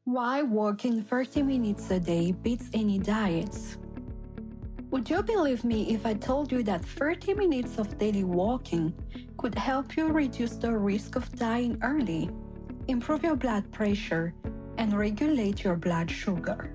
Why walking 30 minutes a day beats any diets? Would you believe me if I told you that 30 minutes of daily walking could help you reduce the risk of dying early, improve your blood pressure, and regulate your blood sugar?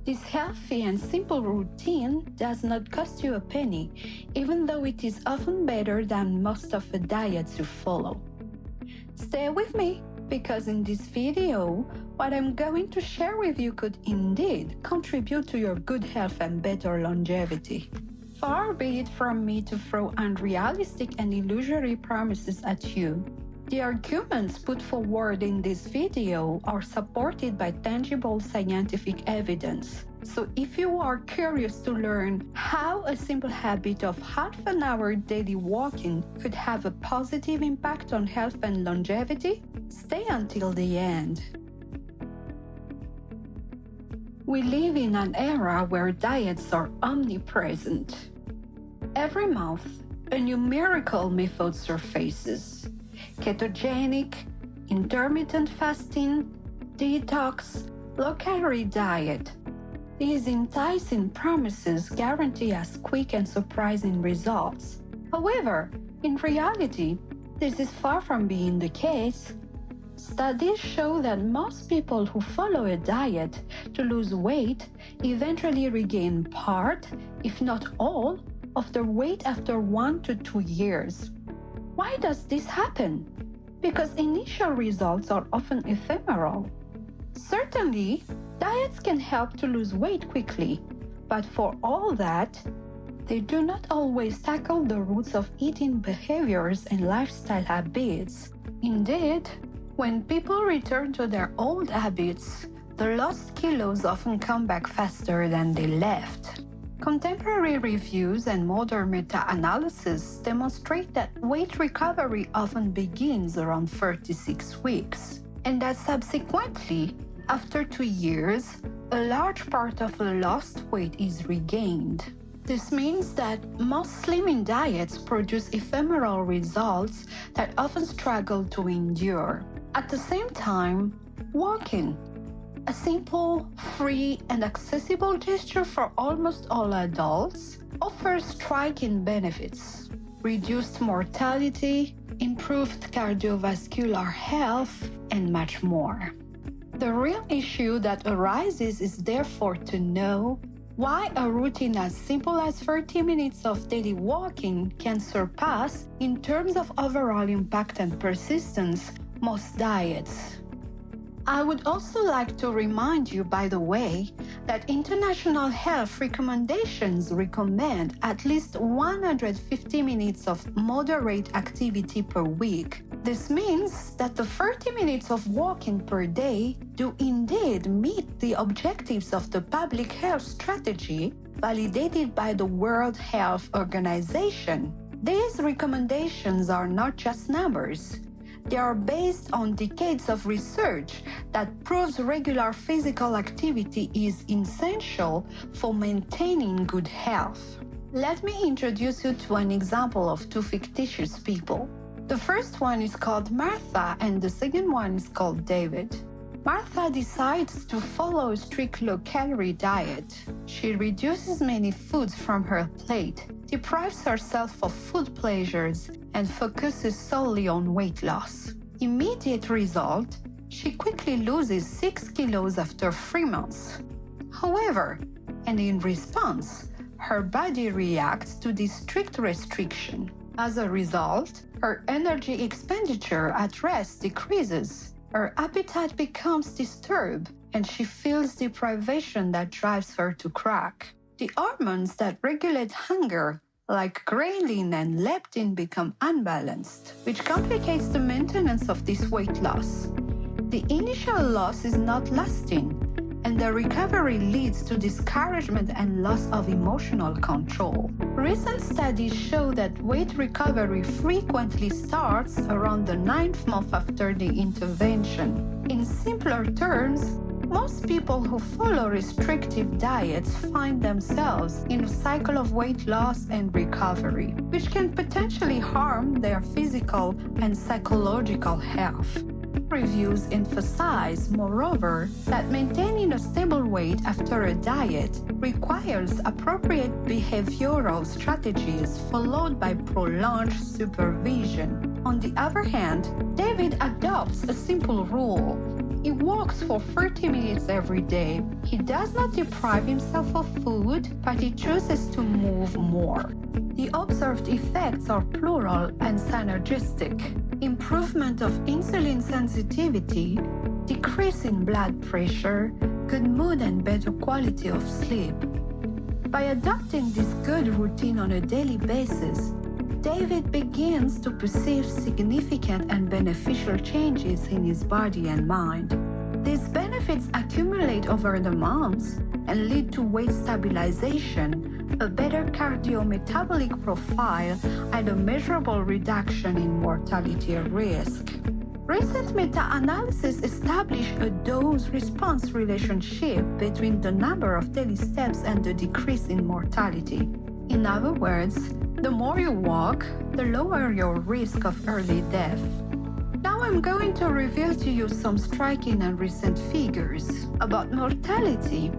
This healthy and simple routine does not cost you a penny, even though it is often better than most of the diets you follow. Stay with me, because in this video, what I'm going to share with you could indeed contribute to your good health and better longevity. Far be it from me to throw unrealistic and illusory promises at you. The arguments put forward in this video are supported by tangible scientific evidence. So if you are curious to learn how a simple habit of half an hour daily walking could have a positive impact on health and longevity, stay until the end. We live in an era where diets are omnipresent. Every month, a new miracle method surfaces. Ketogenic, intermittent fasting, detox, low-calorie diet. These enticing promises guarantee us quick and surprising results. However, in reality, this is far from being the case. Studies show that most people who follow a diet to lose weight eventually regain part, if not all, of their weight after 1 to 2 years. Why does this happen? Because initial results are often ephemeral. Certainly, diets can help to lose weight quickly, but for all that, they do not always tackle the roots of eating behaviors and lifestyle habits. Indeed, when people return to their old habits, the lost kilos often come back faster than they left. Contemporary reviews and modern meta-analysis demonstrate that weight recovery often begins around 36 weeks, and that subsequently, after 2 years, a large part of the lost weight is regained. This means that most slimming diets produce ephemeral results that often struggle to endure. At the same time, walking, a simple, free, and accessible gesture for almost all adults, offers striking benefits: reduced mortality, improved cardiovascular health, and much more. The real issue that arises is therefore to know why a routine as simple as 30 minutes of daily walking can surpass, in terms of overall impact and persistence, most diets. I would also like to remind you, by the way, that international health recommendations recommend at least 150 minutes of moderate activity per week. This means that the 30 minutes of walking per day do indeed meet the objectives of the public health strategy validated by the World Health Organization. These recommendations are not just numbers. They are based on decades of research that proves regular physical activity is essential for maintaining good health. Let me introduce you to an example of two fictitious people. The first one is called Martha and the second one is called David. Martha decides to follow a strict low-calorie diet. She reduces many foods from her plate, deprives herself of food pleasures, and focuses solely on weight loss. Immediate result, she quickly loses 6 kilos after 3 months. However, and in response, her body reacts to this strict restriction. As a result, her energy expenditure at rest decreases. Her appetite becomes disturbed, and she feels deprivation that drives her to crack. The hormones that regulate hunger, like ghrelin and leptin, become unbalanced, which complicates the maintenance of this weight loss. The initial loss is not lasting, and the recovery leads to discouragement and loss of emotional control. Recent studies show that weight recovery frequently starts around the 9th month after the intervention. In simpler terms, most people who follow restrictive diets find themselves in a cycle of weight loss and recovery, which can potentially harm their physical and psychological health. Reviews emphasize, moreover, that maintaining a stable weight after a diet requires appropriate behavioral strategies followed by prolonged supervision. On the other hand, David adopts a simple rule. He walks for 30 minutes every day. He does not deprive himself of food, but he chooses to move more. The observed effects are plural and synergistic. Improvement of insulin sensitivity, decrease in blood pressure, good mood and better quality of sleep. By adopting this good routine on a daily basis, David begins to perceive significant and beneficial changes in his body and mind. These benefits accumulate over the months and lead to weight stabilization, a better cardiometabolic profile, and a measurable reduction in mortality risk. Recent meta-analysis established a dose-response relationship between the number of daily steps and the decrease in mortality. In other words, the more you walk, the lower your risk of early death. Now I'm going to reveal to you some striking and recent figures about mortality.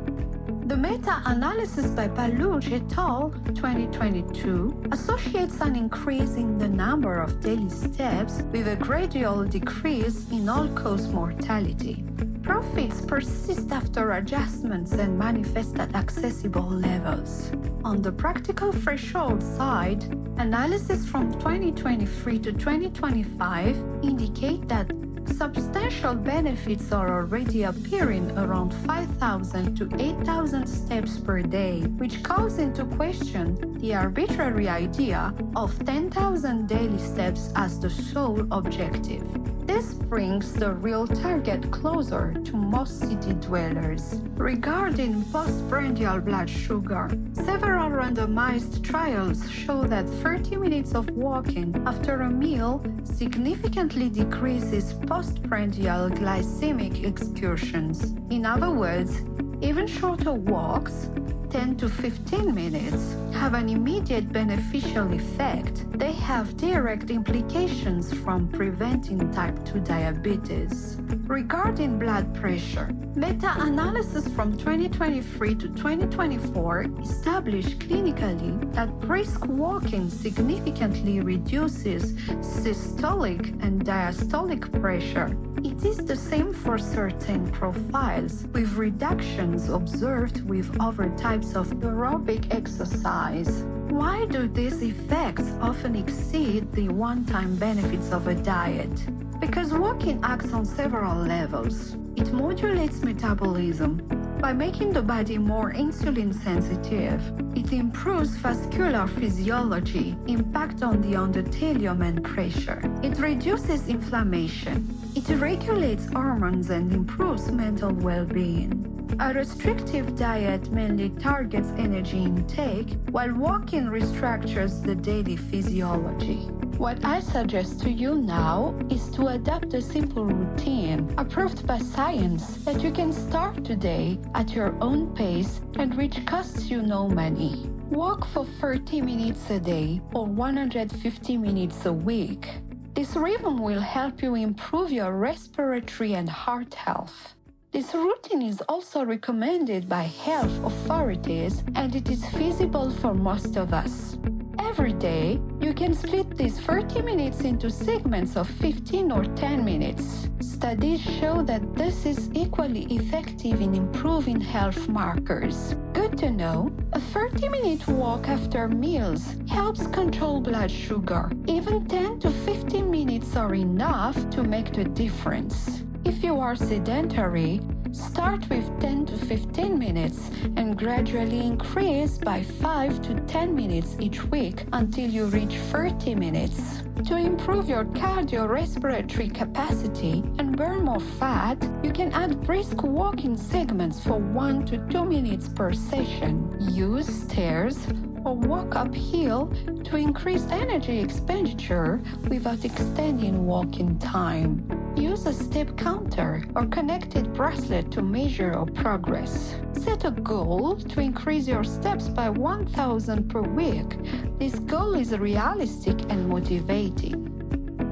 The meta-analysis by Paluch et al. 2022 associates an increase in the number of daily steps with a gradual decrease in all-cause mortality. Profits persist after adjustments and manifest at accessible levels. On the practical threshold side, analysis from 2023 to 2025 indicate that substantial benefits are already appearing around 5,000 to 8,000 steps per day, which calls into question the arbitrary idea of 10,000 daily steps as the sole objective. This brings the real target closer to most city dwellers. Regarding postprandial blood sugar, several randomized trials show that 30 minutes of walking after a meal significantly decreases postprandial glycemic excursions. In other words, even shorter walks, 10 to 15 minutes, have an immediate beneficial effect. They have direct implications from preventing type 2 diabetes. Regarding blood pressure, meta-analysis from 2023 to 2024 established clinically that brisk walking significantly reduces systolic and diastolic pressure. It is the same for certain profiles, with reductions observed with other types of aerobic exercise. Why do these effects often exceed the one-time benefits of a diet? Because walking acts on several levels. It modulates metabolism. By making the body more insulin sensitive, it improves vascular physiology, impact on the endothelium and pressure. It reduces inflammation. It regulates hormones and improves mental well-being. A restrictive diet mainly targets energy intake, while walking restructures the daily physiology. What I suggest to you now is to adopt a simple routine approved by science that you can start today at your own pace and which costs you no money. Walk for 30 minutes a day or 150 minutes a week. This rhythm will help you improve your respiratory and heart health. This routine is also recommended by health authorities and it is feasible for most of us. Every day, you can split these 30 minutes into segments of 15 or 10 minutes. Studies show that this is equally effective in improving health markers. Good to know, a 30-minute walk after meals helps control blood sugar. Even 10 to 15 minutes are enough to make the difference. If you are sedentary, start with 10 to 15 minutes and gradually increase by 5 to 10 minutes each week until you reach 30 minutes. To improve your cardiorespiratory capacity and burn more fat, you can add brisk walking segments for 1 to 2 minutes per session. Use stairs or walk uphill to increase energy expenditure without extending walking time. Use a step counter or connected bracelet to measure your progress. Set a goal to increase your steps by 1,000 per week. This goal is realistic and motivating.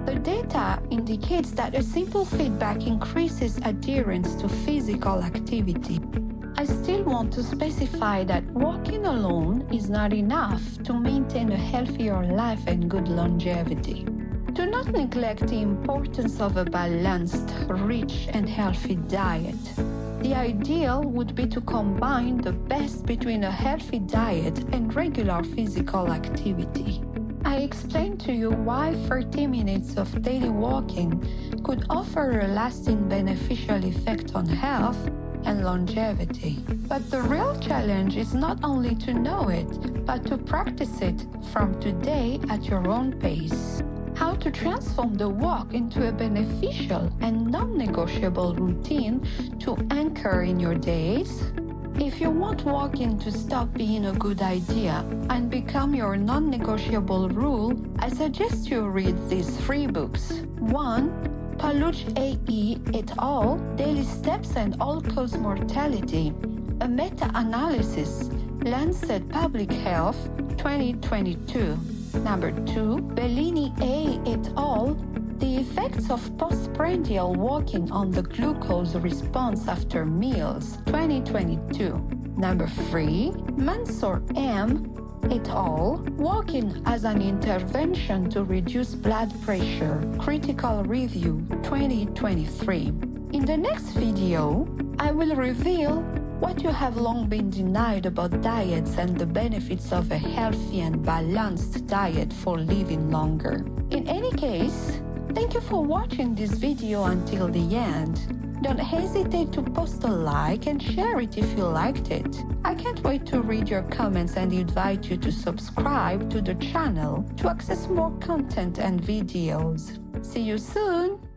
The data indicates that a simple feedback increases adherence to physical activity. I still want to specify that walking alone is not enough to maintain a healthier life and good longevity. Do not neglect the importance of a balanced, rich, and healthy diet. The ideal would be to combine the best between a healthy diet and regular physical activity. I explained to you why 30 minutes of daily walking could offer a lasting beneficial effect on health and longevity. But the real challenge is not only to know it, but to practice it from today at your own pace. How to transform the walk into a beneficial and non-negotiable routine to anchor in your days. If you want walking to stop being a good idea and become your non-negotiable rule, I suggest you read these 3 books. 1. Paluch AE et al. Daily Steps and All-Cause Mortality, a meta-analysis, Lancet Public Health, 2022. Number 2, Bellini A et al. The Effects of Postprandial Walking on the Glucose Response After Meals, 2022. Number 3, Mansour M. et al. Walking as an Intervention to Reduce Blood Pressure, Critical Review, 2023. In the next video, I will reveal what you have long been denied about diets and the benefits of a healthy and balanced diet for living longer. In any case, thank you for watching this video until the end. Don't hesitate to post a like and share it if you liked it. I can't wait to read your comments and invite you to subscribe to the channel to access more content and videos. See you soon!